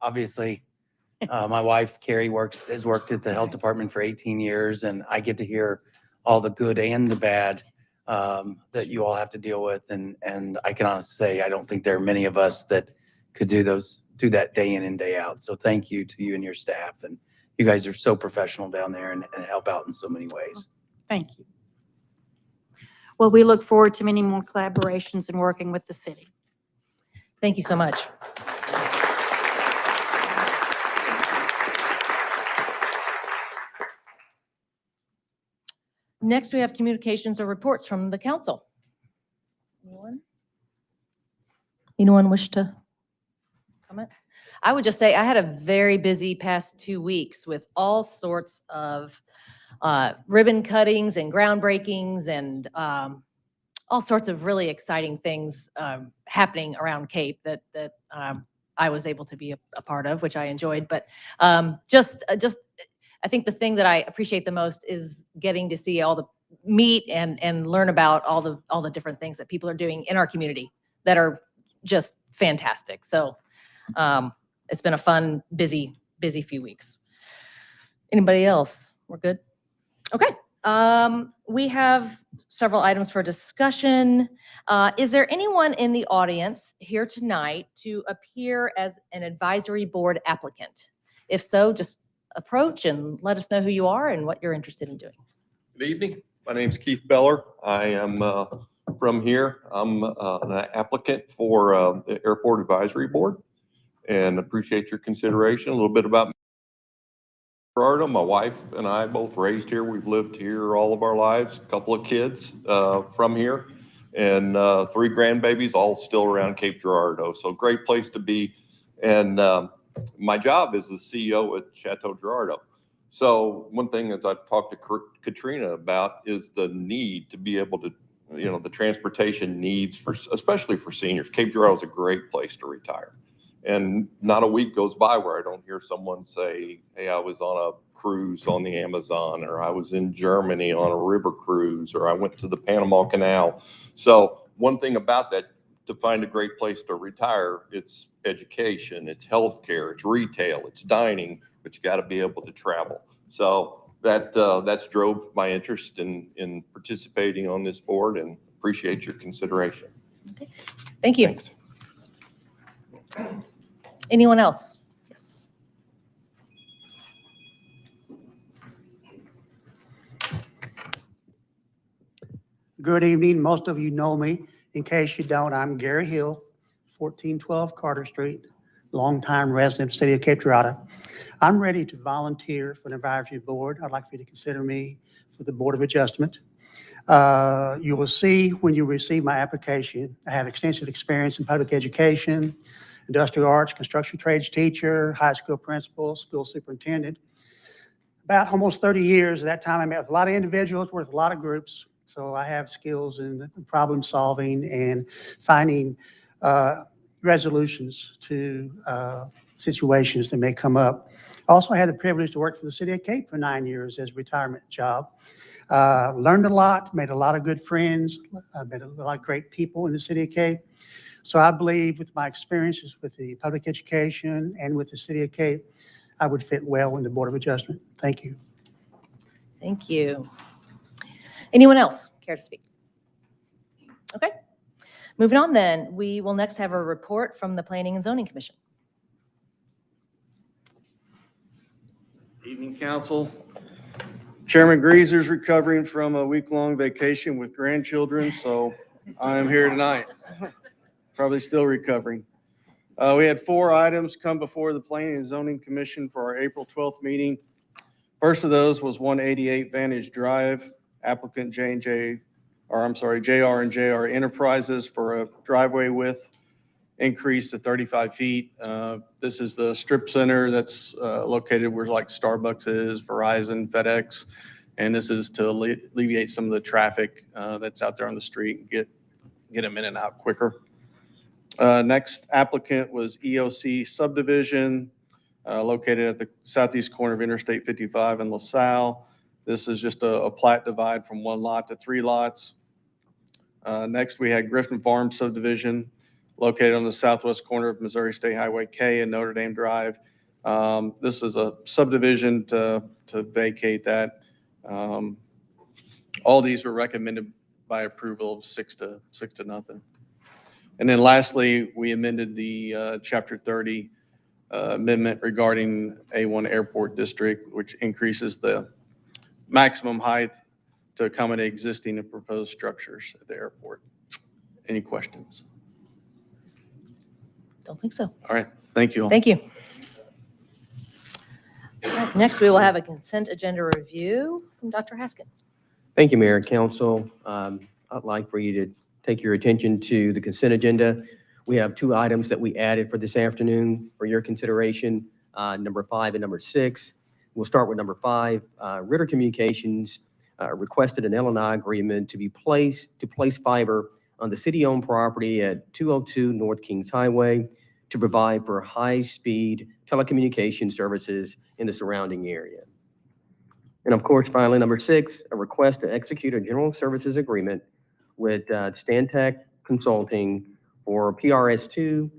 Obviously, my wife, Carrie, has worked at the health department for 18 years, and I get to hear all the good and the bad that you all have to deal with. And I can honestly say, I don't think there are many of us that could do that day in and day out. So thank you to you and your staff. And you guys are so professional down there and help out in so many ways. Thank you. Well, we look forward to many more collaborations and working with the city. Thank you so much. Next, we have communications or reports from the council. Anyone wish to comment? I would just say I had a very busy past 2 weeks with all sorts of ribbon cuttings and groundbreakings and all sorts of really exciting things happening around Cape that I was able to be a part of, which I enjoyed. But just I think the thing that I appreciate the most is getting to see all the meet and learn about all the different things that people are doing in our community that are just fantastic. So it's been a fun, busy few weeks. Anybody else? We're good? Okay. We have several items for discussion. Is there anyone in the audience here tonight to appear as an advisory board applicant? If so, just approach and let us know who you are and what you're interested in doing. Good evening. My name is Keith Beller. I am from here. I'm an applicant for the Airport Advisory Board and appreciate your consideration. A little bit about Girardeau. My wife and I both raised here. We've lived here all of our lives. A couple of kids from here and 3 grandbabies, all still around Cape Girardeau. So great place to be. And my job is the CEO at Chateau Girardeau. So one thing as I've talked to Katrina about is the need to be able to, the transportation needs especially for seniors. Cape Girardeau is a great place to retire. And not a week goes by where I don't hear someone say, hey, I was on a cruise on the Amazon, or I was in Germany on a river cruise, or I went to the Panama Canal. So one thing about that, to find a great place to retire, it's education, it's healthcare, it's retail, it's dining, but you got to be able to travel. So that's drove my interest in participating on this board, and appreciate your consideration. Okay. Thank you. Thanks. Anyone else? Yes. Good evening. Most of you know me. In case you don't, I'm Gary Hill, 1412 Carter Street, longtime resident of the City of Cape Girardeau. I'm ready to volunteer for an advisory board. I'd like for you to consider me for the Board of Adjustment. You will see when you receive my application, I have extensive experience in public education, industrial arts, construction trades teacher, high school principal, school superintendent. About almost 30 years. At that time, I met with a lot of individuals, worked with a lot of groups. So I have skills in problem solving and finding resolutions to situations that may come up. Also, I had the privilege to work for the City of Cape for 9 years as a retirement job. Learned a lot, made a lot of good friends, met a lot of great people in the City of Cape. So I believe with my experiences with the public education and with the City of Cape, I would fit well in the Board of Adjustment. Thank you. Thank you. Anyone else care to speak? Okay. Moving on then, we will next have a report from the Planning and Zoning Commission. Evening, Council. Chairman Greaser's recovering from a week-long vacation with grandchildren, so I am here tonight. Probably still recovering. We had 4 items come before the Planning and Zoning Commission for our April 12th meeting. First of those was 188 Vantage Drive, applicant JR&JR Enterprises for a driveway width increase to 35 feet. This is the strip center that's located where like Starbucks is, Verizon, FedEx, and this is to alleviate some of the traffic that's out there on the street and get them in and out quicker. Next applicant was EOC Subdivision, located at the southeast corner of Interstate 55 in LaSalle. This is just a plat divide from 1 lot to 3 lots. Next, we had Griffin Farm Subdivision. located on the southwest corner of Missouri State Highway K and Notre Dame Drive. This is a subdivision to vacate that. All these were recommended by approval of 6-0. And then lastly, we amended the Chapter 30 amendment regarding A1 Airport District, which increases the maximum height to accommodate existing and proposed structures at the airport. Any questions? Don't think so. All right, thank you all. Thank you. All right, next, we will have a consent agenda review from Dr. Haskin. Thank you, Mayor and Council. I'd like for you to take your attention to the consent agenda. We have 2 items that we added for this afternoon for your consideration, number 5 and number 6. We'll start with number 5. Ritter Communications requested an L&I agreement to place fiber on the city-owned property at 202 North Kings Highway to provide for high-speed telecommunication services in the surrounding area. And of course, finally, number 6, a request to execute a general services agreement with Stantec Consulting for PRS2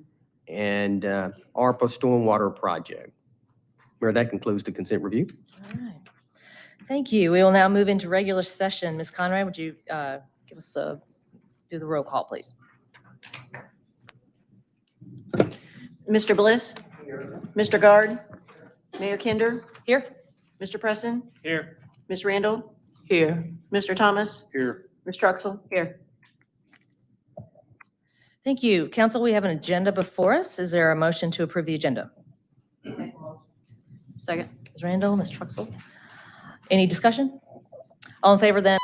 and ARPA Stormwater Project. Mayor, that concludes the consent review. All right. Thank you. We will now move into regular session. Ms. Conrad, would you give us do the roll call, please? Mr. Bliss? Mr. Guard? Mayor Kinder? Here? Mr. Presson? Here. Ms. Randle? Here. Mr. Thomas? Here. Ms. Truxel? Here. Thank you. Council, we have an agenda before us. Is there a motion to approve the agenda? Second. Ms. Randle, Ms. Truxel. Any discussion? All in favor then?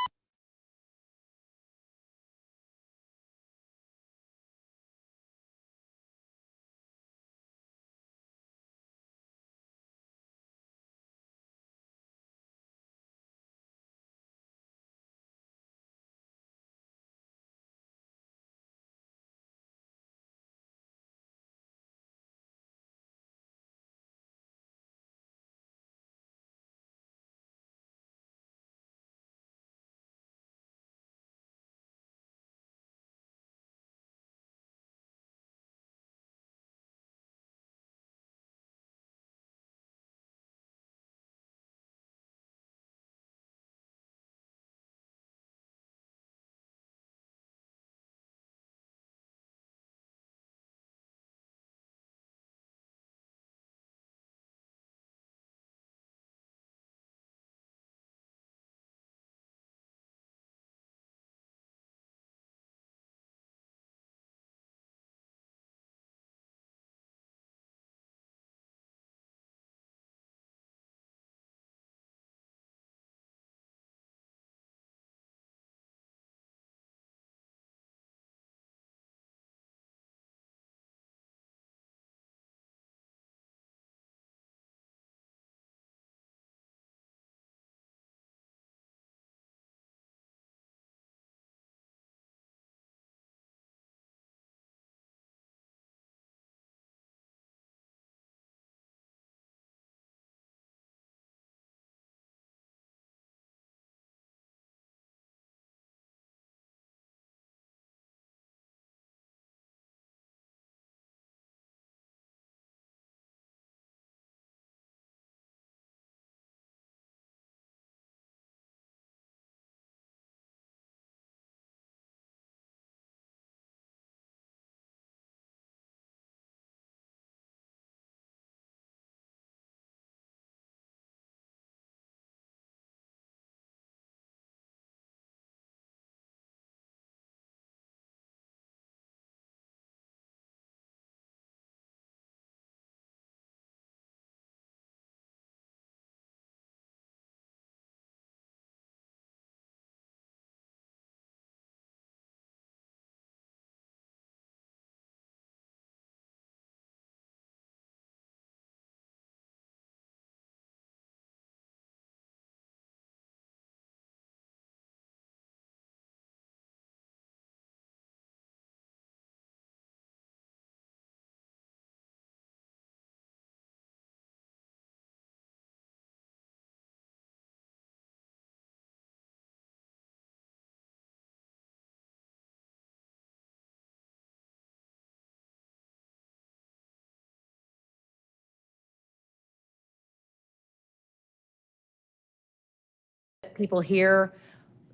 people here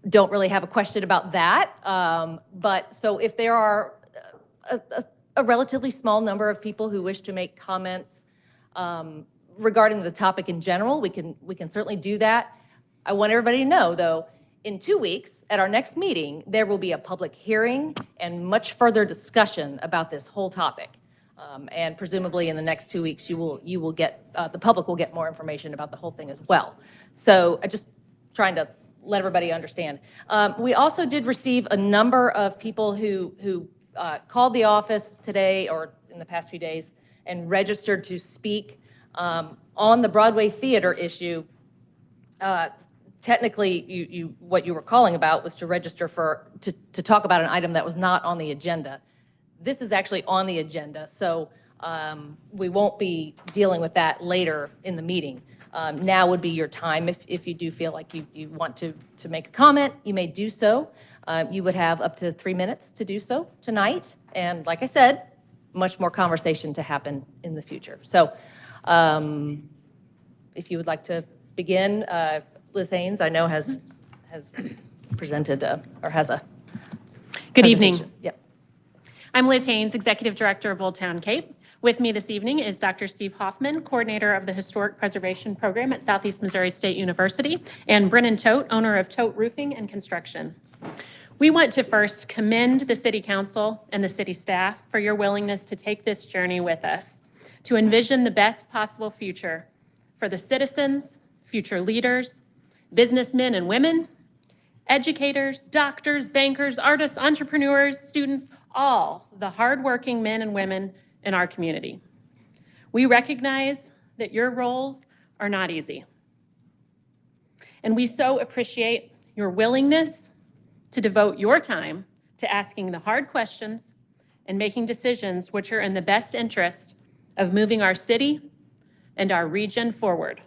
don't really have a question about that. But so if there are a relatively small number of people who wish to make comments regarding the topic in general, we can certainly do that. I want everybody to know, though, in 2 weeks, at our next meeting, there will be a public hearing and much further discussion about this whole topic. And presumably in the next 2 weeks, you will get, the public will get more information about the whole thing as well. So I just trying to let everybody understand. We also did receive a number of people who called the office today or in the past few days and registered to speak on the Broadway theater issue. Technically, what you were calling about was to register to talk about an item that was not on the agenda. This is actually on the agenda, so we won't be dealing with that later in the meeting. Now would be your time if you do feel like you want to make a comment, you may do so. You would have up to 3 minutes to do so tonight. And like I said, much more conversation to happen in the future. So if you would like to begin, Liz Haynes, I know has presented or has a Good evening. presentation. Yep. I'm Liz Haynes, Executive Director of Old Town Cape. With me this evening is Dr. Steve Hoffman, Coordinator of the Historic Preservation Program at Southeast Missouri State University, and Brennan Tote, owner of Tote Roofing and Construction. We want to first commend the City Council and the city staff for your willingness to take this journey with us, to envision the best possible future for the citizens, future leaders, businessmen and women, educators, doctors, bankers, artists, entrepreneurs, students, all the hardworking men and women in our community. We recognize that your roles are not easy. And we so appreciate your willingness to devote your time to asking the hard questions and making decisions which are in the best interest of moving our city and our region forward.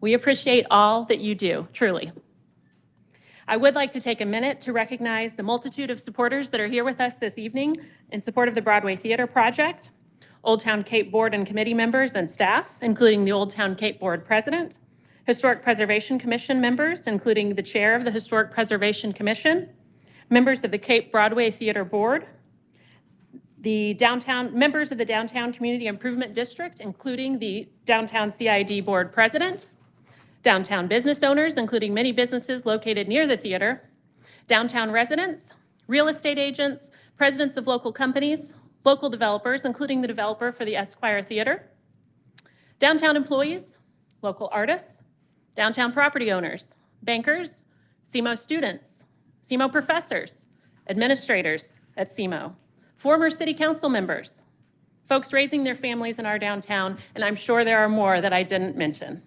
We appreciate all that you do, truly. I would like to take a minute to recognize the multitude of supporters that are here with us this evening in support of the Broadway Theater Project, Old Town Cape Board and committee members and staff, including the Old Town Cape Board President, Historic Preservation Commission members, including the Chair of the Historic Preservation Commission, members of the Cape Broadway Theater Board, members of the Downtown Community Improvement District, including the Downtown CID Board President, downtown business owners, including many businesses located near the theater, downtown residents, real estate agents, presidents of local companies, local developers, including the developer for the Esquire Theater, downtown employees, local artists, downtown property owners, bankers, SEMO students, SEMO professors, administrators at SEMO, former city council members, folks raising their families in our downtown, and I'm sure there are more that I didn't mention.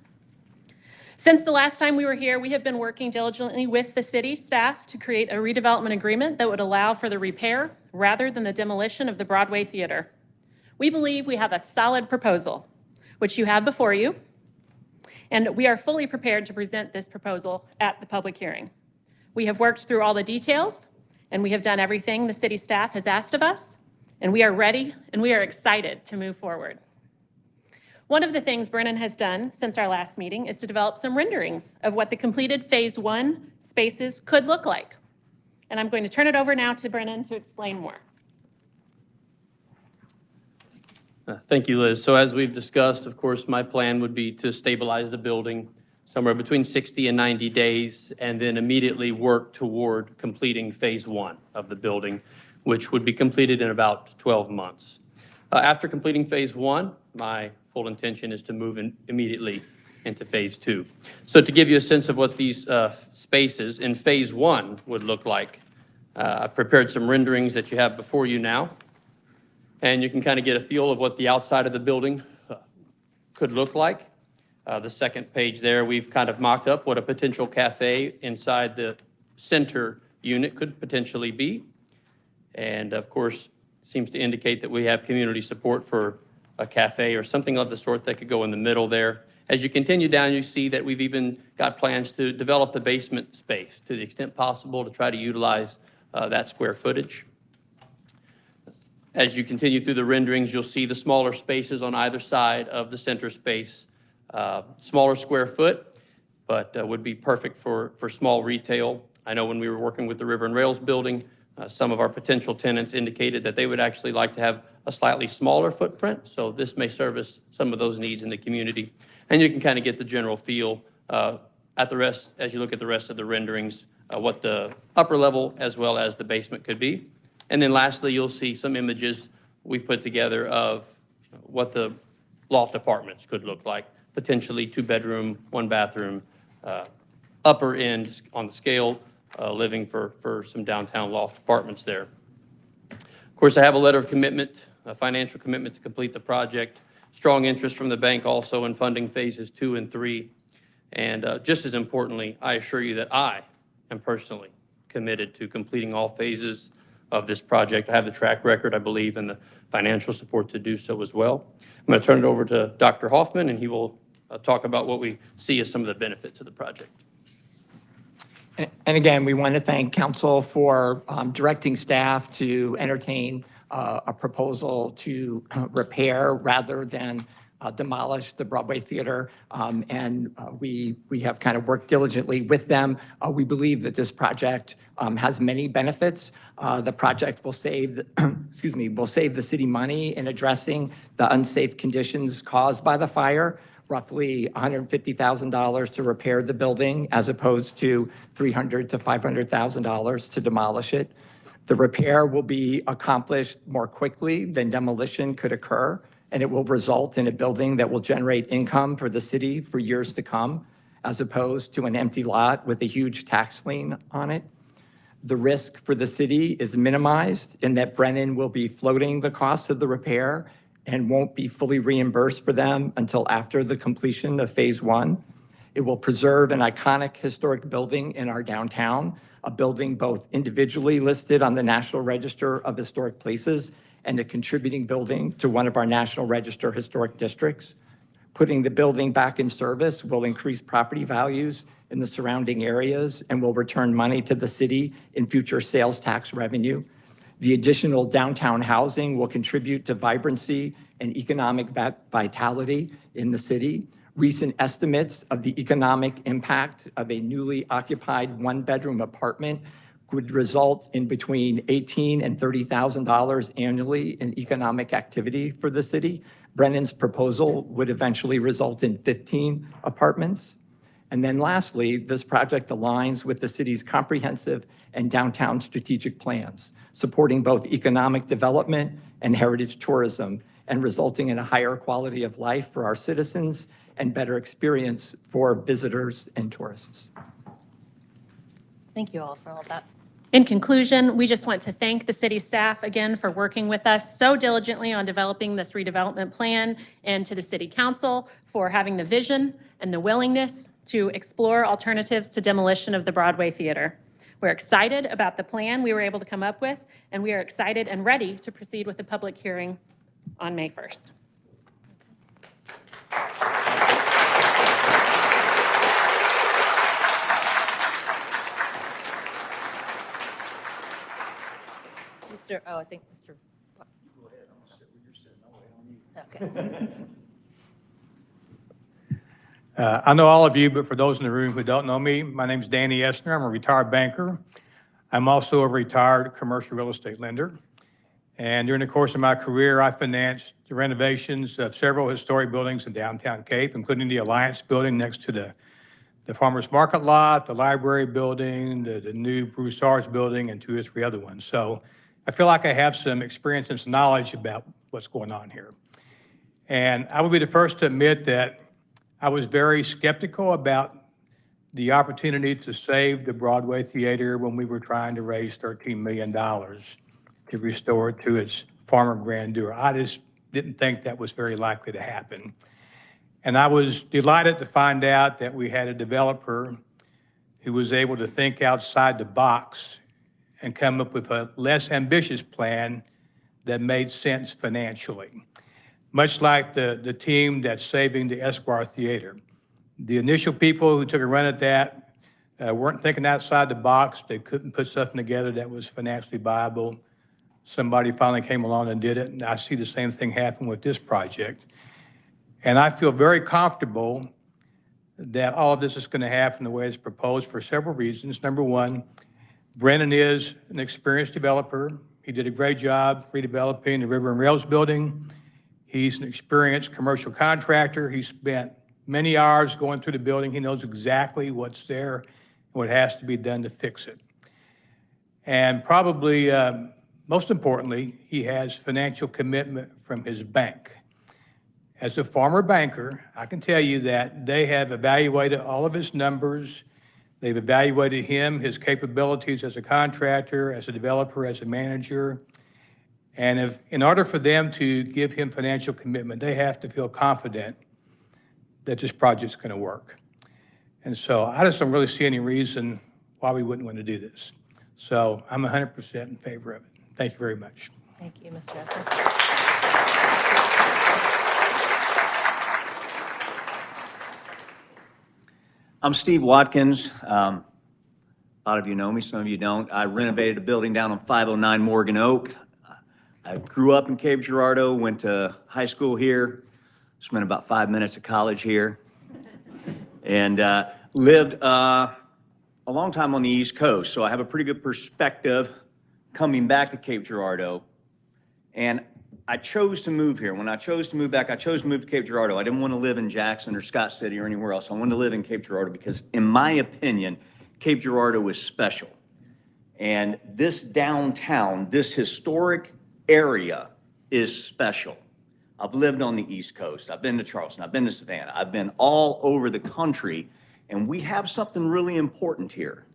Since the last time we were here, we have been working diligently with the city staff to create a redevelopment agreement that would allow for the repair rather than the demolition of the Broadway Theater. We believe we have a solid proposal, which you have before you, and we are fully prepared to present this proposal at the public hearing. We have worked through all the details, and we have done everything the city staff has asked of us, and we are ready and we are excited to move forward. One of the things Brennan has done since our last meeting is to develop some renderings of what the completed Phase 1 spaces could look like. And I'm going to turn it over now to Brennan to explain more. Thank you, Liz. So as we've discussed, of course, my plan would be to stabilize the building somewhere between 60 and 90 days, and then immediately work toward completing Phase 1 of the building, which would be completed in about 12 months. After completing Phase 1, my full intention is to move in immediately into Phase 2. So to give you a sense of what these spaces in Phase 1 would look like, I've prepared some renderings that you have before you now, and you can kind of get a feel of what the outside of the building could look like. The second page there, we've kind of mocked up what a potential cafe inside the center unit could potentially be. And of course, seems to indicate that we have community support for a cafe or something of the sort that could go in the middle there. As you continue down, you see that we've even got plans to develop the basement space to the extent possible to try to utilize that square footage. As you continue through the renderings, you'll see the smaller spaces on either side of the center space, smaller square foot, but would be perfect for small retail. I know when we were working with the River and Rails building, some of our potential tenants indicated that they would actually like to have a slightly smaller footprint. So this may service some of those needs in the community. And you can kind of get the general feel at the rest, as you look at the rest of the renderings, what the upper level as well as the basement could be. And then lastly, you'll see some images we've put together of what the loft apartments could look like, potentially 2-bedroom, 1-bathroom, upper end on the scale, living for some downtown loft apartments there. Of course, I have a letter of commitment, a financial commitment to complete the project. Strong interest from the bank also in funding phases 2 and 3. And just as importantly, I assure you that I am personally committed to completing all phases of this project. I have the track record, I believe, and the financial support to do so as well. I'm going to turn it over to Dr. Hoffman, and he will talk about what we see as some of the benefits of the project. And again, we want to thank council for directing staff to entertain a proposal to repair rather than demolish the Broadway Theater. And we have kind of worked diligently with them. We believe that this project has many benefits. The project will save, will save the city money in addressing the unsafe conditions caused by the fire. Roughly $150,000 to repair the building as opposed to $300,000 to $500,000 to demolish it. The repair will be accomplished more quickly than demolition could occur, and it will result in a building that will generate income for the city for years to come, as opposed to an empty lot with a huge tax lien on it. The risk for the city is minimized in that Brennan will be floating the cost of the repair and won't be fully reimbursed for them until after the completion of phase 1. It will preserve an iconic historic building in our downtown, a building both individually listed on the National Register of Historic Places and a contributing building to one of our National Register historic districts. Putting the building back in service will increase property values in the surrounding areas and will return money to the city in future sales tax revenue. The additional downtown housing will contribute to vibrancy and economic vitality in the city. Recent estimates of the economic impact of a newly occupied 1-bedroom apartment would result in between $18,000 and $30,000 annually in economic activity for the city. Brennan's proposal would eventually result in 15 apartments. And then lastly, this project aligns with the city's comprehensive and downtown strategic plans, supporting both economic development and heritage tourism, and resulting in a higher quality of life for our citizens and better experience for visitors and tourists. Thank you all for all that. In conclusion, we just want to thank the city staff again for working with us so diligently on developing this redevelopment plan, and to the city council for having the vision and the willingness to explore alternatives to demolition of the Broadway Theater. We're excited about the plan we were able to come up with, and we are excited and ready to proceed with the public hearing on May 1st. I think Mr. Go ahead, I'm gonna sit where you're sitting, I'll wait on you. Okay. I know all of you, but for those in the room who don't know me, my name is Danny Esner. I'm a retired banker. I'm also a retired commercial real estate lender. And during the course of my career, I financed the renovations of several historic buildings in downtown Cape, including the Alliance building next to the Farmers Market lot, the library building, the new Broussard's building, and 2 or 3 other ones. So I feel like I have some experience and some knowledge about what's going on here. And I will be the first to admit that I was very skeptical about the opportunity to save the Broadway Theater when we were trying to raise $13 million to restore it to its former grandeur. I just didn't think that was very likely to happen. And I was delighted to find out that we had a developer who was able to think outside the box and come up with a less ambitious plan that made sense financially. Much like the team that's saving the Esquire Theater. The initial people who took a run at that weren't thinking outside the box. They couldn't put something together that was financially viable. Somebody finally came along and did it, and I see the same thing happen with this project. And I feel very comfortable that all of this is going to happen the way it's proposed for several reasons. Number one, Brennan is an experienced developer. He did a great job redeveloping the River and Rails building. He's an experienced commercial contractor. He spent many hours going through the building. He knows exactly what's there and what has to be done to fix it. And probably most importantly, he has financial commitment from his bank. As a former banker, I can tell you that they have evaluated all of his numbers. They've evaluated him, his capabilities as a contractor, as a developer, as a manager. And if, in order for them to give him financial commitment, they have to feel confident that this project's going to work. And so I just don't really see any reason why we wouldn't want to do this. So I'm 100% in favor of it. Thank you very much. Thank you, Mr. Presson. I'm Steve Watkins. A lot of you know me, some of you don't. I renovated a building down on 509 Morgan Oak. I grew up in Cape Girardeau, went to high school here, spent about 5 minutes of college here, and lived a long time on the East Coast. So I have a pretty good perspective coming back to Cape Girardeau. And I chose to move here. When I chose to move back, I chose to move to Cape Girardeau. I didn't want to live in Jackson or Scott City or anywhere else. I wanted to live in Cape Girardeau because, in my opinion, Cape Girardeau is special. And this downtown, this historic area is special. I've lived on the East Coast. I've been to Charleston. I've been to Savannah. I've been all over the country. And we have something really important here.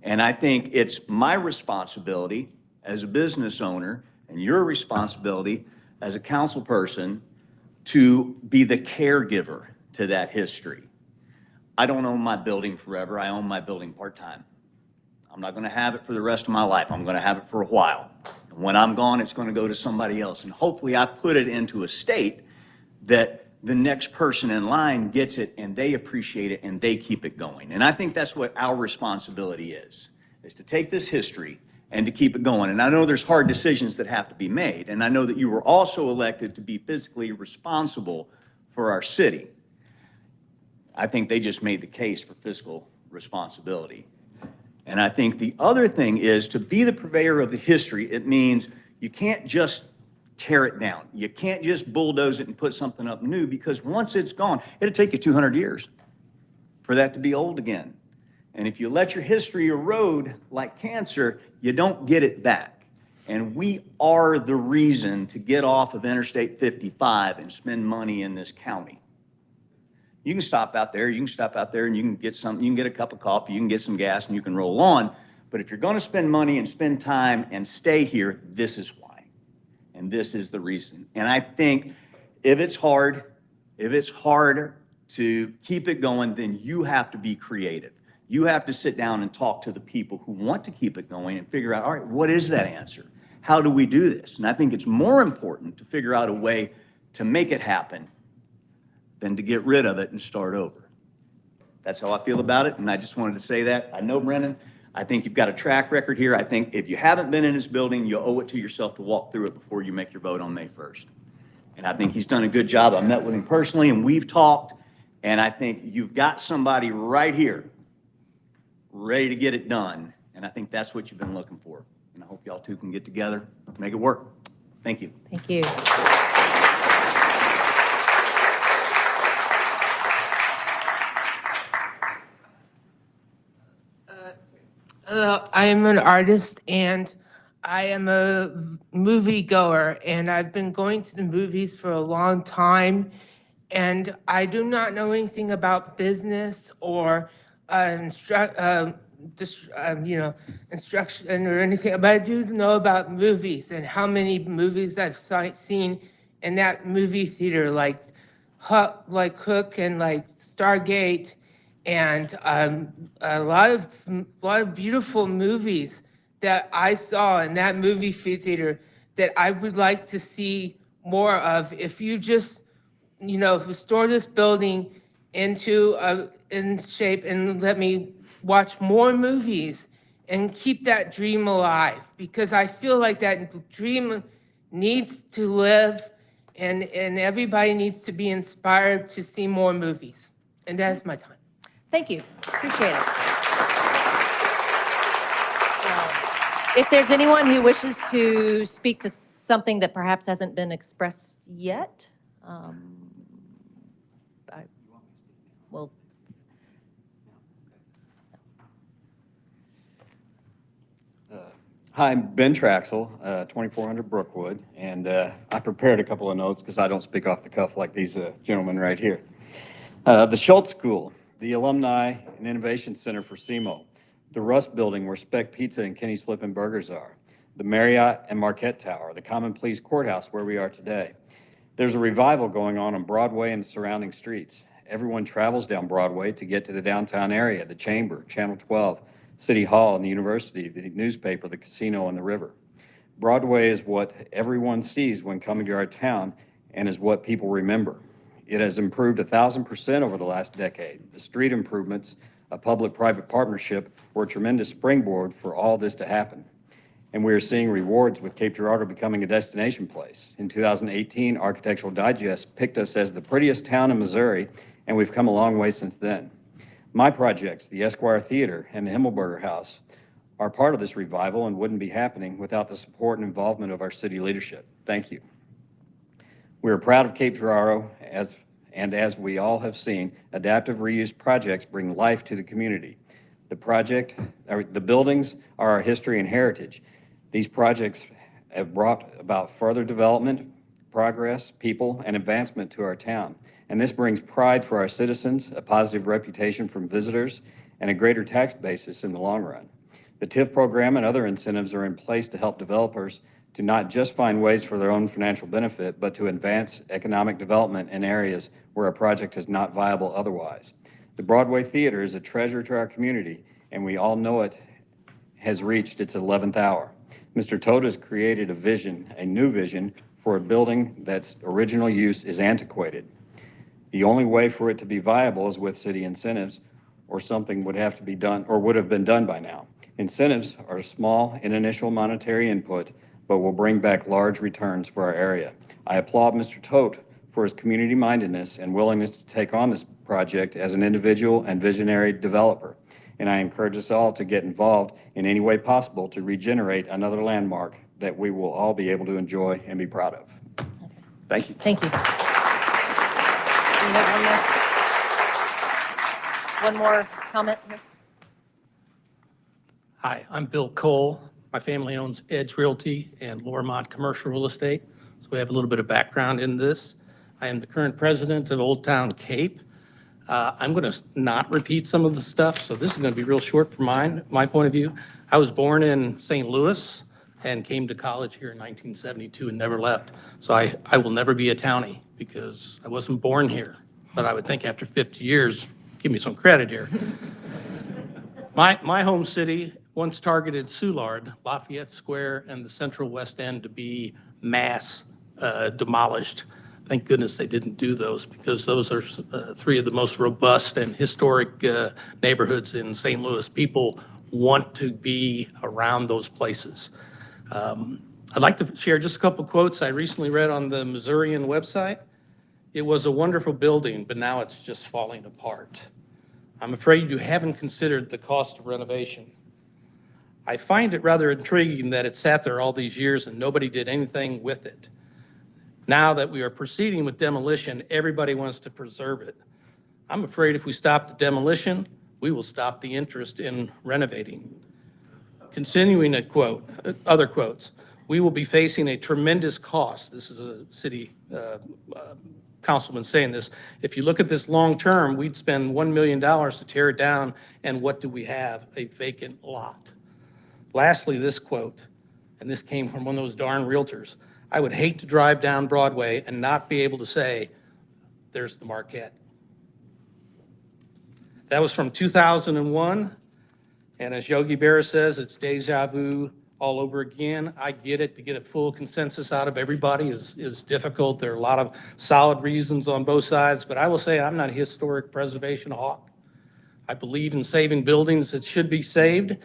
And I think it's my responsibility as a business owner and your responsibility as a council person to be the caregiver to that history. I don't own my building forever. I own my building part-time. I'm not going to have it for the rest of my life. I'm going to have it for a while. And when I'm gone, it's going to go to somebody else. And hopefully I put it into a state that the next person in line gets it and they appreciate it and they keep it going. And I think that's what our responsibility is to take this history and to keep it going. And I know there's hard decisions that have to be made. And I know that you were also elected to be fiscally responsible for our city. I think they just made the case for fiscal responsibility. And I think the other thing is to be the purveyor of the history. It means you can't just tear it down. You can't just bulldoze it and put something up new, because once it's gone, it'll take you 200 years for that to be old again. And if you let your history erode like cancer, you don't get it back. And we are the reason to get off of Interstate 55 and spend money in this county. You can stop out there, and you can get something, you can get a cup of coffee, you can get some gas, and you can roll on. But if you're going to spend money and spend time and stay here, this is why. And this is the reason. And I think if it's hard to keep it going, then you have to be creative. You have to sit down and talk to the people who want to keep it going and figure out, all right, what is that answer? How do we do this? And I think it's more important to figure out a way to make it happen than to get rid of it and start over. That's how I feel about it, and I just wanted to say that. I know Brennan. I think you've got a track record here. I think if you haven't been in his building, you owe it to yourself to walk through it before you make your vote on May 1st. And I think he's done a good job. I met with him personally, and we've talked, and I think you've got somebody right here ready to get it done, and I think that's what you've been looking for. And I hope y'all two can get together, make it work. Thank you. Thank you. I am an artist and I am a movie goer, and I've been going to the movies for a long time, and I do not know anything about business or instruction or anything, but I do know about movies and how many movies I've seen in that movie theater, like Hook and like Stargate, and a lot of beautiful movies that I saw in that movie theater that I would like to see more of. If you just, restore this building in shape and let me watch more movies and keep that dream alive, because I feel like that dream needs to live, and everybody needs to be inspired to see more movies. And that's my time. Thank you. Appreciate it. If there's anyone who wishes to speak to something that perhaps hasn't been expressed yet, I will. Hi, I'm Ben Truxel, 2400 Brookwood, and I prepared a couple of notes because I don't speak off the cuff like these gentlemen right here. The Schultz School, the Alumni and Innovation Center for SEMO, the Rust Building where Speck Pizza and Kenny's Flippin' Burgers are, the Marriott and Marquette Tower, the Common Pleas Courthouse where we are today. There's a revival going on Broadway and the surrounding streets. Everyone travels down Broadway to get to the downtown area, the Chamber, Channel 12, City Hall and the University, the newspaper, the casino, and the river. Broadway is what everyone sees when coming to our town and is what people remember. It has improved 1,000% over the last decade. The street improvements, a public-private partnership, were a tremendous springboard for all this to happen. And we are seeing rewards with Cape Girardeau becoming a destination place. In 2018, Architectural Digest picked us as the prettiest town in Missouri, and we've come a long way since then. My projects, the Esquire Theater and the Himmelberger House, are part of this revival and wouldn't be happening without the support and involvement of our city leadership. Thank you. We are proud of Cape Girardeau, as we all have seen, adaptive reuse projects bring life to the community. The buildings are our history and heritage. These projects have brought about further development, progress, people, and advancement to our town. And this brings pride for our citizens, a positive reputation from visitors, and a greater tax basis in the long run. The TIF program and other incentives are in place to help developers to not just find ways for their own financial benefit, but to advance economic development in areas where a project is not viable otherwise. The Broadway Theater is a treasure to our community, and we all know it has reached its 11th hour. Mr. Todt has created a new vision for a building that's original use is antiquated. The only way for it to be viable is with city incentives, or something would have to be done, or would have been done by now. Incentives are small in initial monetary input, but will bring back large returns for our area. I applaud Mr. Todt for his community mindedness and willingness to take on this project as an individual and visionary developer. And I encourage us all to get involved in any way possible to regenerate another landmark that we will all be able to enjoy and be proud of. Thank you. Thank you. You have one more comment here? Hi, I'm Bill Cole. My family owns Edge Realty and Lormont Commercial Real Estate, so we have a little bit of background in this. I am the current president of Old Town Cape. I'm going to not repeat some of the stuff, so this is going to be real short from my point of view. I was born in St. Louis and came to college here in 1972 and never left. So I will never be a townie because I wasn't born here. But I would think after 50 years, give me some credit here. My home city once targeted Soulard, Lafayette Square, and the Central West End to be mass demolished. Thank goodness they didn't do those because those are three of the most robust and historic neighborhoods in St. Louis. People want to be around those places. I'd like to share just a couple quotes I recently read on the Missourian website. It was a wonderful building, but now it's just falling apart. I'm afraid you haven't considered the cost of renovation. I find it rather intriguing that it sat there all these years and nobody did anything with it. Now that we are proceeding with demolition, everybody wants to preserve it. I'm afraid if we stop the demolition, we will stop the interest in renovating. Continuing a quote, other quotes, we will be facing a tremendous cost. This is a city councilman saying this. If you look at this long term, we'd spend $1 million to tear it down, and what do we have? A vacant lot. Lastly, this quote, and this came from one of those darn realtors. I would hate to drive down Broadway and not be able to say, there's the Marquette. That was from 2001. And as Yogi Berra says, it's deja vu all over again. I get it. To get a full consensus out of everybody is difficult. There are a lot of solid reasons on both sides, but I will say I'm not a historic preservation hawk. I believe in saving buildings that should be saved.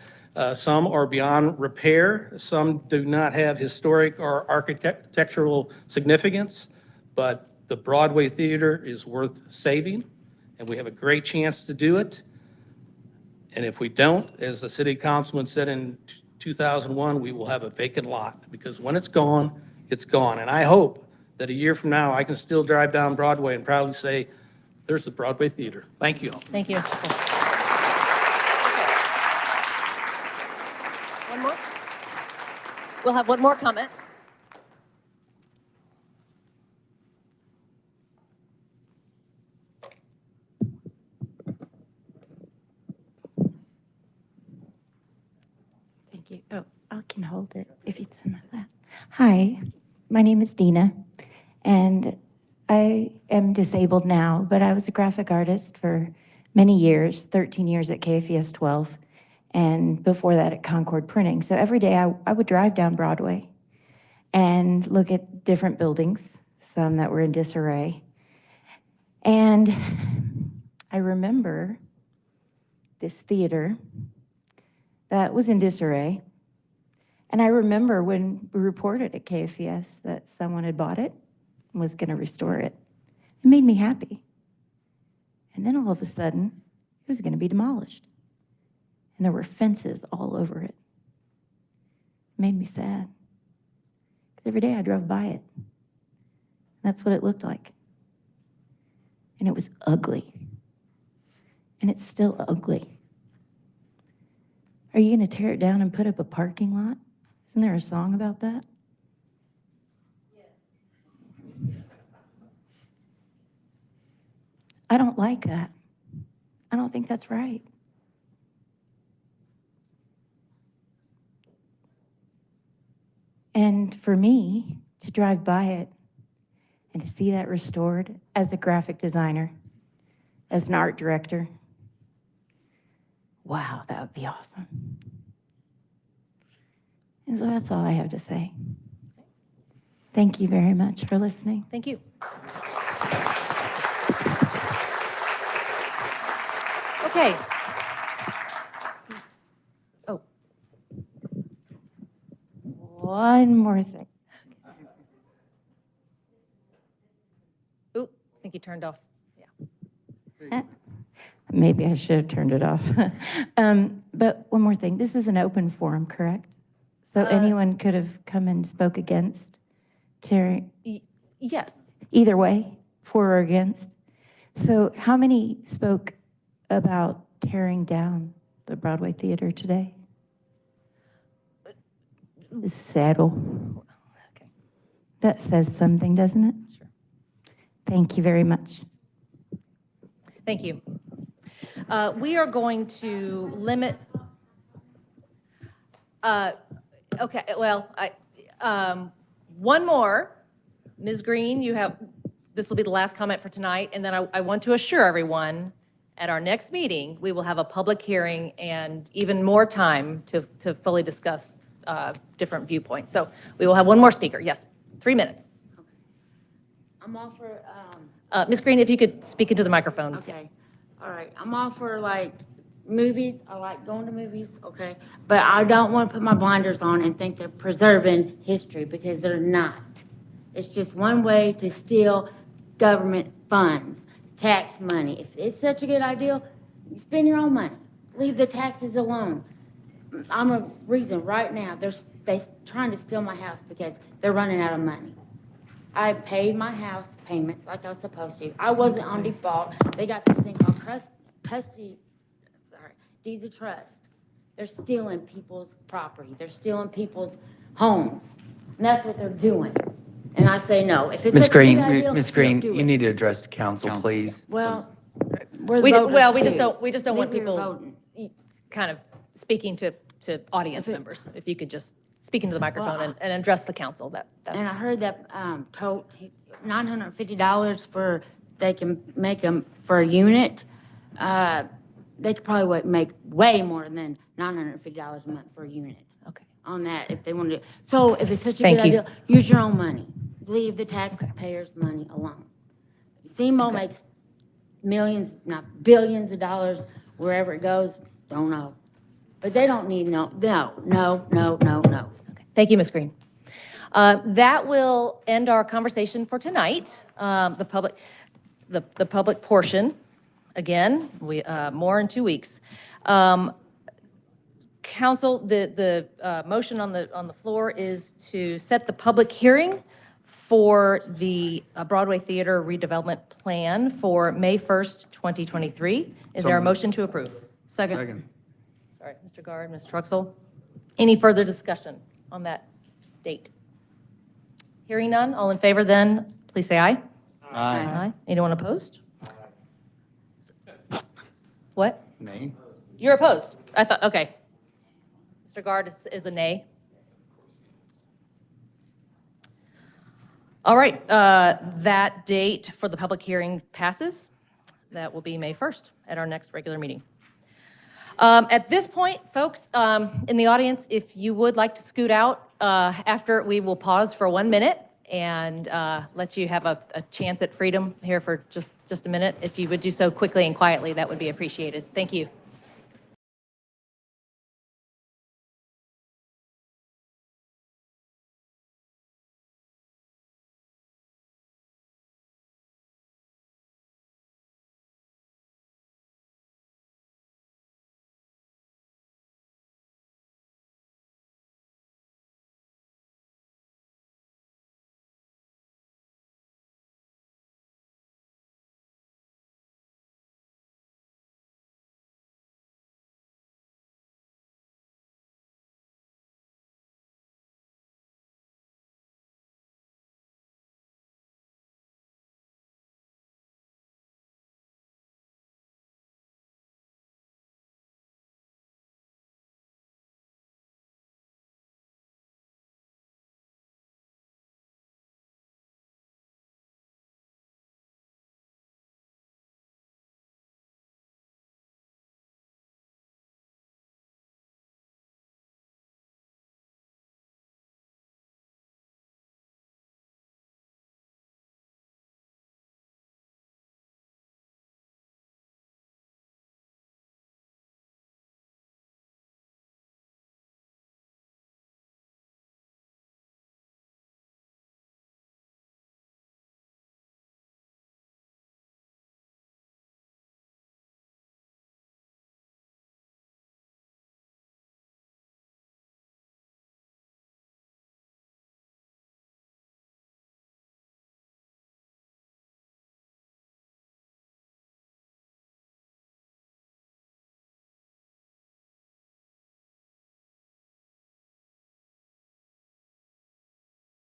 Some are beyond repair. Some do not have historic or architectural significance, but the Broadway Theater is worth saving, and we have a great chance to do it. And if we don't, as the city councilman said in 2001, we will have a vacant lot, because when it's gone, it's gone. And I hope that a year from now, I can still drive down Broadway and proudly say, there's the Broadway Theater. Thank you all. Thank you, Mr. Cole. One more? We'll have one more comment. Thank you. Oh, I can hold it if it's in my lap. Hi, my name is Dina, and I am disabled now, but I was a graphic artist for many years, 13 years at KFES 12, and before that at Concord Printing. So every day I would drive down Broadway and look at different buildings, some that were in disarray. And I remember this theater that was in disarray. And I remember when we reported at KFES that someone had bought it and was going to restore it. It made me happy. And then all of a sudden, it was going to be demolished. And there were fences all over it. It made me sad. 'Cause every day I drove by it. That's what it looked like. And it was ugly. And it's still ugly. Are you going to tear it down and put up a parking lot? Isn't there a song about that? I don't like that. I don't think that's right. And for me to drive by it and to see that restored as a graphic designer, as an art director, wow, that would be awesome. And so that's all I have to say. Thank you very much for listening. Thank you. Okay. Oh. One more thing. Oop, I think you turned off. Maybe I should have turned it off. But one more thing. This is an open forum, correct? So anyone could have come and spoke against tearing? Yes. Either way, for or against. So how many spoke about tearing down the Broadway Theater today? The saddle. Okay. That says something, doesn't it? Sure. Thank you very much. Thank you. We are going to limit, okay, well, one more. Ms. Green, you have, this will be the last comment for tonight, and then I want to assure everyone, at our next meeting, we will have a public hearing and even more time to fully discuss different viewpoints. So we will have one more speaker. Yes, 3 minutes. I'm all for, Ms. Green, if you could speak into the microphone. okay, all right. I'm all for like movies. I like going to movies, okay? But I don't want to put my blinders on and think they're preserving history, because they're not. It's just one way to steal government funds, tax money. If it's such a good idea, you spend your own money. Leave the taxes alone. I'm a reason right now they're trying to steal my house because they're running out of money. I paid my house payments like I was supposed to. I wasn't on default. They got this thing called deeds of trust. They're stealing people's property. They're stealing people's homes. And that's what they're doing. And I say no. If it's Ms. such a good Green, idea, Ms. Green, do you it. need to address the council, please. Well, we're We voters just too. don't want Maybe we're people voting. kind of speaking to audience If it- members. If you could just speak into the microphone Well, and address the council, And I that's, heard that tote, $950 for, they can make them for a unit. They could probably make way more than $950 a month for a unit. Okay. On that, if they wanted to. So if it's such a Thank good you. idea, use your own money. Leave the taxpayers' money alone. SEMO makes millions, not billions of dollars wherever it goes, don't know. But they don't need no. Thank you, Ms. Green. That will end our conversation for tonight, the public portion. again, more in 2 weeks. Council, the motion on the floor is to set the public hearing for the Broadway Theater redevelopment plan for May 1st, 2023. Is there a motion to approve? Second. Sorry, Mr. Guard, Ms. Truxel. Any further discussion on that date? Hearing none, all in favor then, please say aye. Aye. Anyone opposed? What? Nay. You're opposed? I thought, okay. Mr. Guard is a nay. All right, that date for the public hearing passes. That will be May 1st at our next regular meeting. At this point, folks, in the audience, if you would like to scoot out after, we will pause for 1 minute and let you have a chance at freedom here for just a minute. If you would do so quickly and quietly, that would be appreciated. Thank you.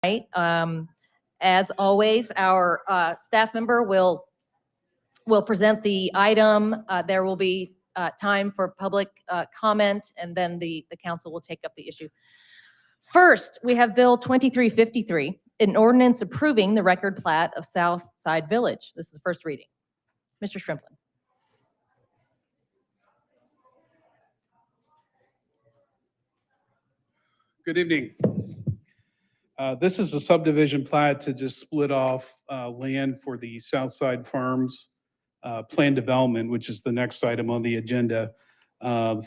Right. As always, our staff member will present the item. There will be time for public comment, and then the council will take up the issue. First, we have Bill 2353, an ordinance approving the record plat of South Side Village. This is the first reading. Mr. Shrimplin. Good evening. This is a subdivision plat to just split off land for the Southside Farms plan development, which is the next item on the agenda.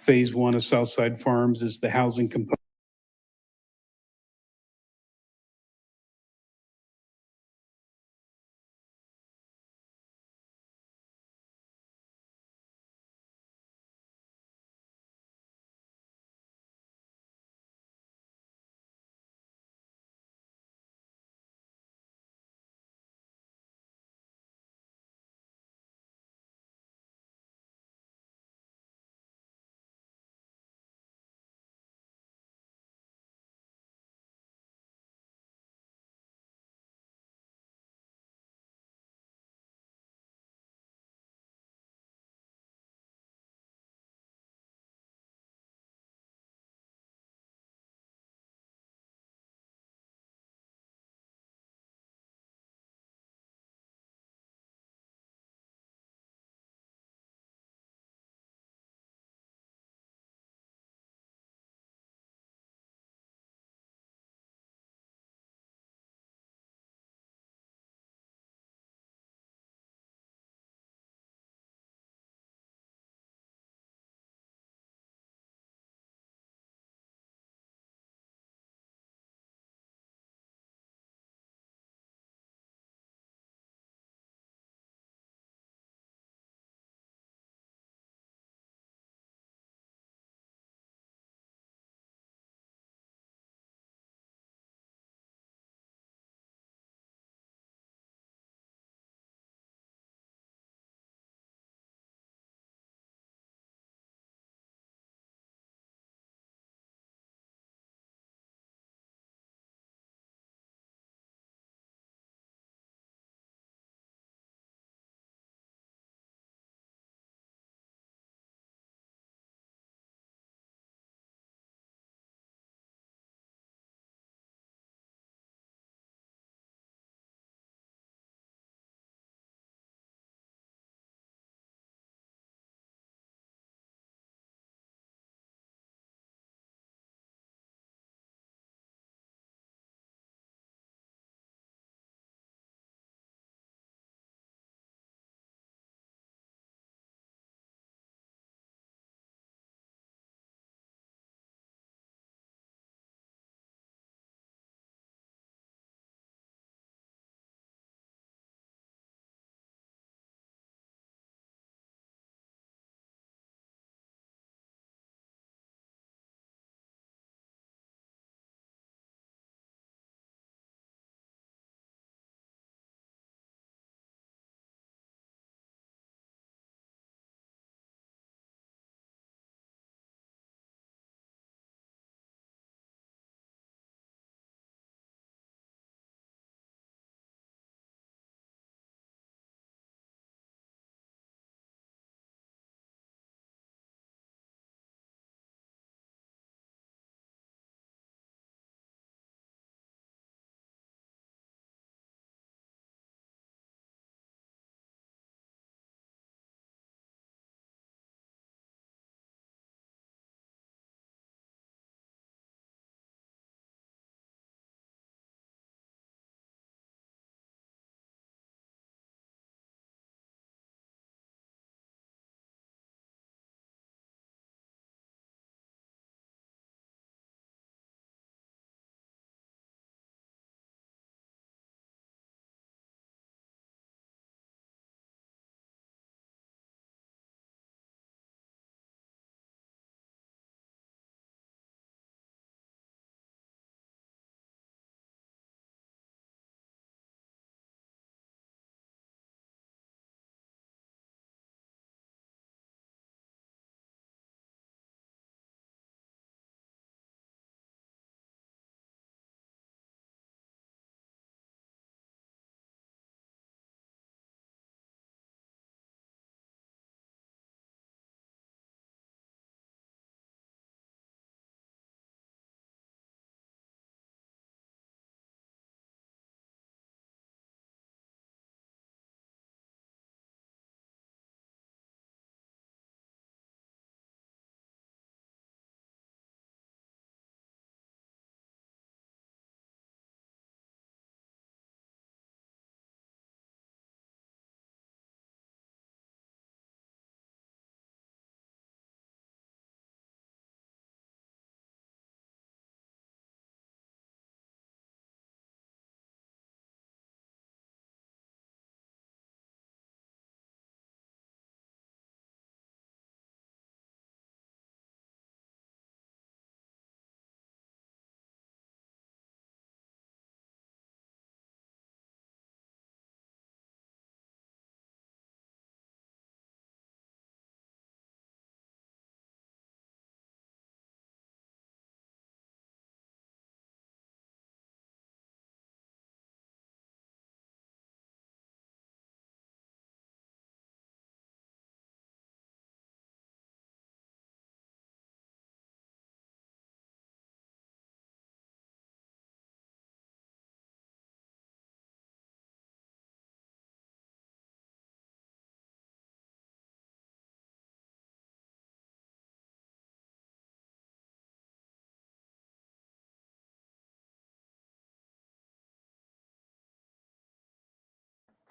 Phase 1 of Southside Farms is the housing component.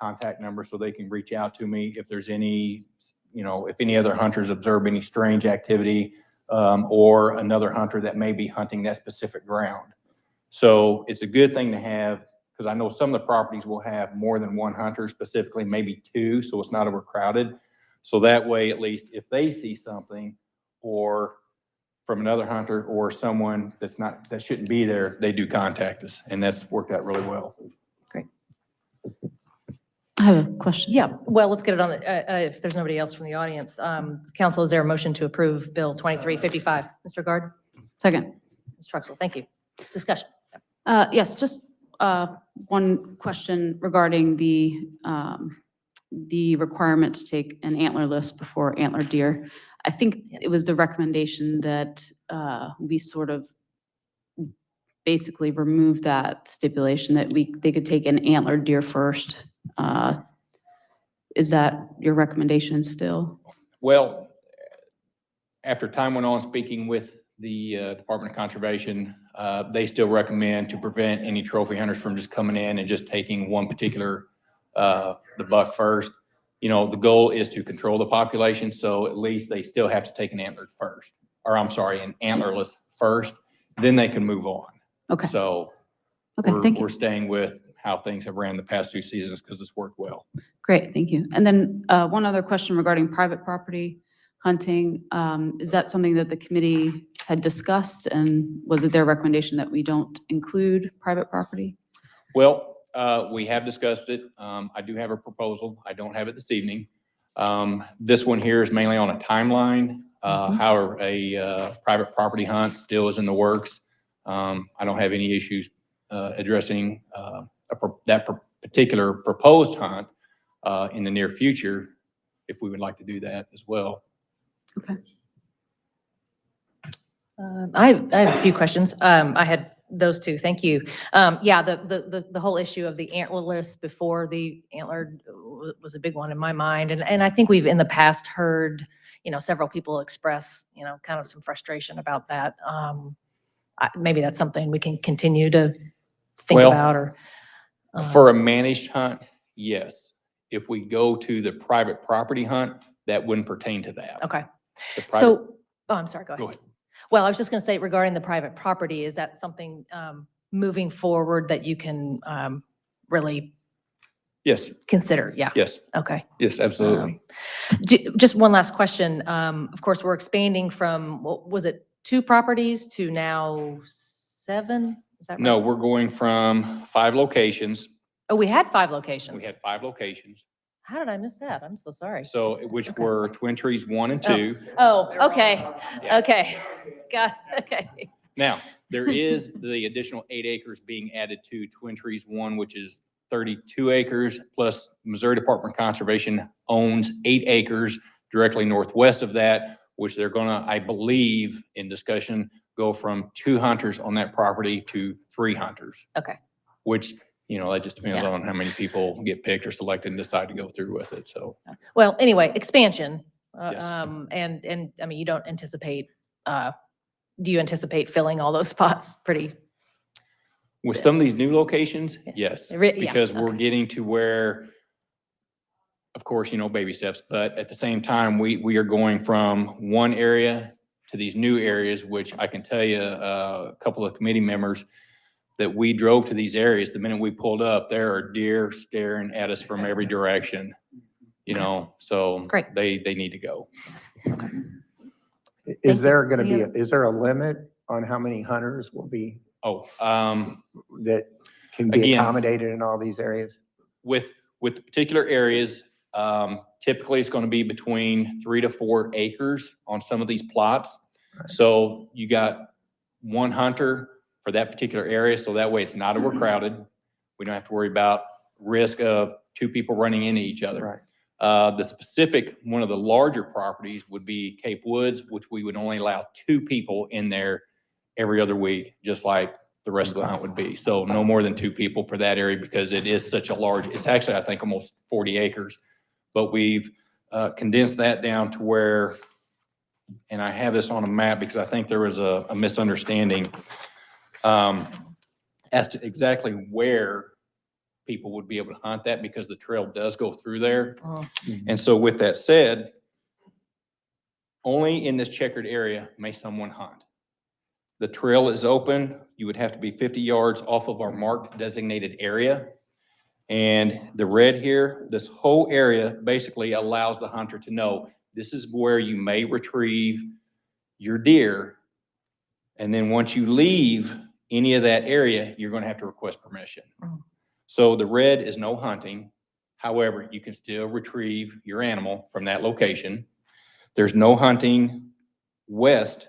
contact number so they can reach out to me if there's any, if any other hunters observe any strange activity, or another hunter that may be hunting that specific ground. So it's a good thing to have, because I know some of the properties will have more than one hunter, specifically maybe two, so it's not overcrowded. So that way, at least if they see something or from another hunter or someone that shouldn't be there, they do contact us, and that's worked out really well. I have a question. Yeah, well, let's get it on the, if there's nobody else from the audience. Council, is there a motion to approve Bill 2355? Mr. Guard? Second. Ms. Truxel, thank you. Discussion. Yes, just one question regarding the requirement to take an antler list before antler deer. I think it was the recommendation that we sort of basically remove that stipulation that they could take an antler deer first. Is that your recommendation still? Well, after time went on speaking with the Department of Conservation, they still recommend to prevent any trophy hunters from just coming in and just taking one particular, the buck first. The goal is to control the population, so at least they still have to take an antlered first, or I'm sorry, an antlerless first, then they can move on. Okay. So we're staying with how things have ran the past 2 seasons because it's worked well. Great, thank you. And then one other question regarding private property hunting. Is that something that the committee had discussed, and was it their recommendation that we don't include private property? Well, we have discussed it. I do have a proposal. I don't have it this evening. This one here is mainly on a timeline. However, a private property hunt still is in the works. I don't have any issues addressing that particular proposed hunt in the near future, if we would like to do that as well. Okay. I have a few questions. I had those two. Thank you. Yeah, the whole issue of the antlerless before the antlered was a big one in my mind. And I think we've in the past heard, several people express, kind of some frustration about that. Maybe that's something we can continue to think about, or. For a managed hunt, yes. If we go to the private property hunt, that wouldn't pertain to that. Okay. Oh, I'm sorry, go ahead. Go ahead. Well, I was just going to say regarding the private property, is that something moving forward that you can really Yes. consider? Yeah. Yes. Okay. Yes, absolutely. Just one last question. Of course, we're expanding from, what was it, 2 properties to now 7? Is that right? No, we're going from 5 locations. Oh, we had 5 locations. We had 5 locations. How did I miss that? I'm so sorry. So, which were Twin Trees 1 and 2. Oh, okay. Yeah. Okay. Got it. Okay. Now, there is the additional 8 acres being added to Twin Trees 1, which is 32 acres, plus Missouri Department of Conservation owns 8 acres directly northwest of that, which they're gonna, I believe, in discussion, go from 2 hunters on that property to 3 hunters. Okay. Which, that just depends on how many people get picked or selected and decide to go through with it, so. Well, anyway, expansion. Yes. And I mean, you don't anticipate, do you anticipate filling all those spots pretty? With some of these new locations, yes, Yeah, because we're okay. getting to where, of course, baby steps, but at the same time, we are going from one area to these new areas, which I can tell you, a couple of committee members that we drove to these areas, the minute we pulled up, there are deer staring at us from every direction, so Great. they need to go. Is there going to be, is there a limit on how many hunters will be? That can be again, accommodated in all these areas? With the particular areas, typically it's going to be between 3 to 4 acres on some of these plots. Right. So you got 1 hunter for that particular area, so that way it's not overcrowded. We don't have to worry about risk of 2 people running into each other. Right. The specific, one of the larger properties would be Cape Woods, which we would only allow 2 people in there every other week, just like the rest of the hunt would be. So no more than 2 people for that area because it is such a large, it's actually, I think, almost 40 acres. But we've condensed that down to where, and I have this on a map because I think there was a misunderstanding as to exactly where people would be able to hunt that because the trail does go through there. Oh. And so with that said, only in this checkered area may someone hunt. The trail is open. You would have to be 50 yards off of our marked designated area. And the red here, this whole area basically allows the hunter to know this is where you may retrieve your deer. And then once you leave any of that area, you're going to have to request permission. So the red is no hunting. However, you can still retrieve your animal from that location. There's no hunting west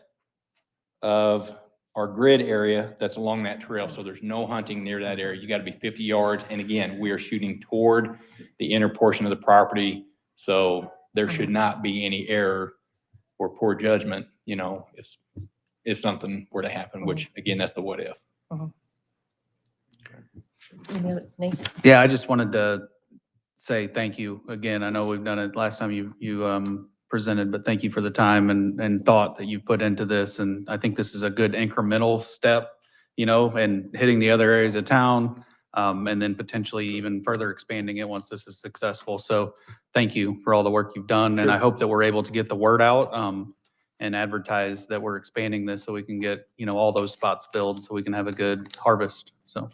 of our grid area that's along that trail. So there's no hunting near that area. You got to be 50 yards. And again, we are shooting toward the inner portion of the property. So there should not be any error or poor judgment, you know, if something were to happen, which again, that's the what if. Yeah, I just wanted to say thank you again. I know we've done it last time you presented, but thank you for the time and thought that you put into this. And I think this is a good incremental step, you know, and hitting the other areas of town, and then potentially even further expanding it once this is successful. So thank you for all the work you've done. And I hope that we're able to get the word out, and advertise that we're expanding this so we can get, you know, all those spots filled so we can have a good harvest. So.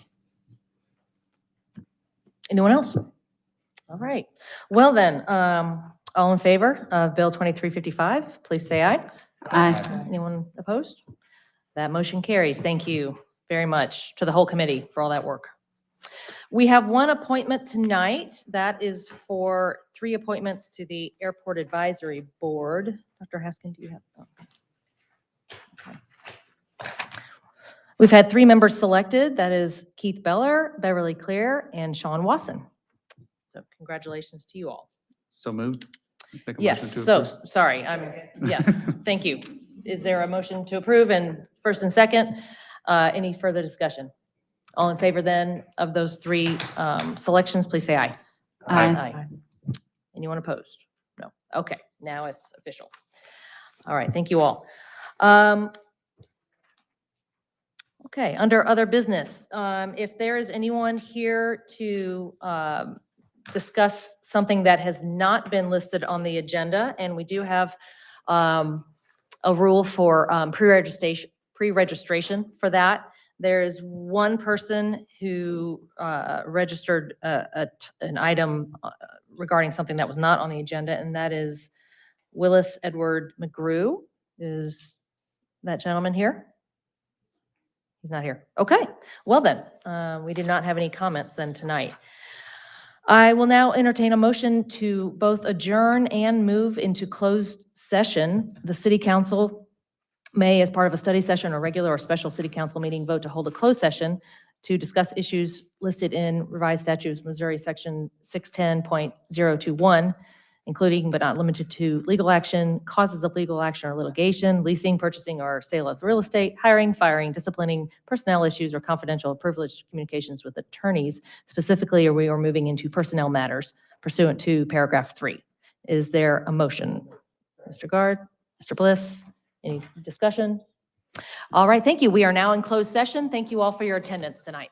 Anyone else? All right. Well then, all in favor of Bill 2355, please say aye. Aye. Anyone opposed? That motion carries. Thank you very much to the whole committee for all that work. We have one appointment tonight. That is for 3 appointments to the Airport Advisory Board. Dr. Haskin, do you have? Oh, okay. We've had 3 members selected. That is Keith Beller, Beverly Clear, and Sean Wasson. So congratulations to you all. So moved. Make a Yes, motion to so, approve. sorry, yes, thank you. Is there a motion to approve and first and second? Any further discussion? All in favor then of those 3 selections, please say aye. Aye. Anyone opposed? No. Okay, now it's official. All right, thank you all. Okay, under other business, if there is anyone here to discuss something that has not been listed on the agenda, and we do have a rule for pre-registration for that. There is one person who registered an item regarding something that was not on the agenda, and that is Willis Edward McGrew. Is that gentleman here? He's not here. Okay, well then, we did not have any comments then tonight. I will now entertain a motion to both adjourn and move into closed session. The city council may, as part of a study session or regular or special city council meeting, vote to hold a closed session to discuss issues listed in revised statutes, Missouri section 610.021, including but not limited to legal action, causes of legal action or litigation, leasing, purchasing, or sale of real estate, hiring, firing, disciplining, personnel issues, or confidential or privileged communications with attorneys. Specifically, we are moving into personnel matters pursuant to paragraph 3. Is there a motion? Mr. Guard, Mr. Bliss, any discussion? All right, thank you. We are now in closed session. Thank you all for your attendance tonight.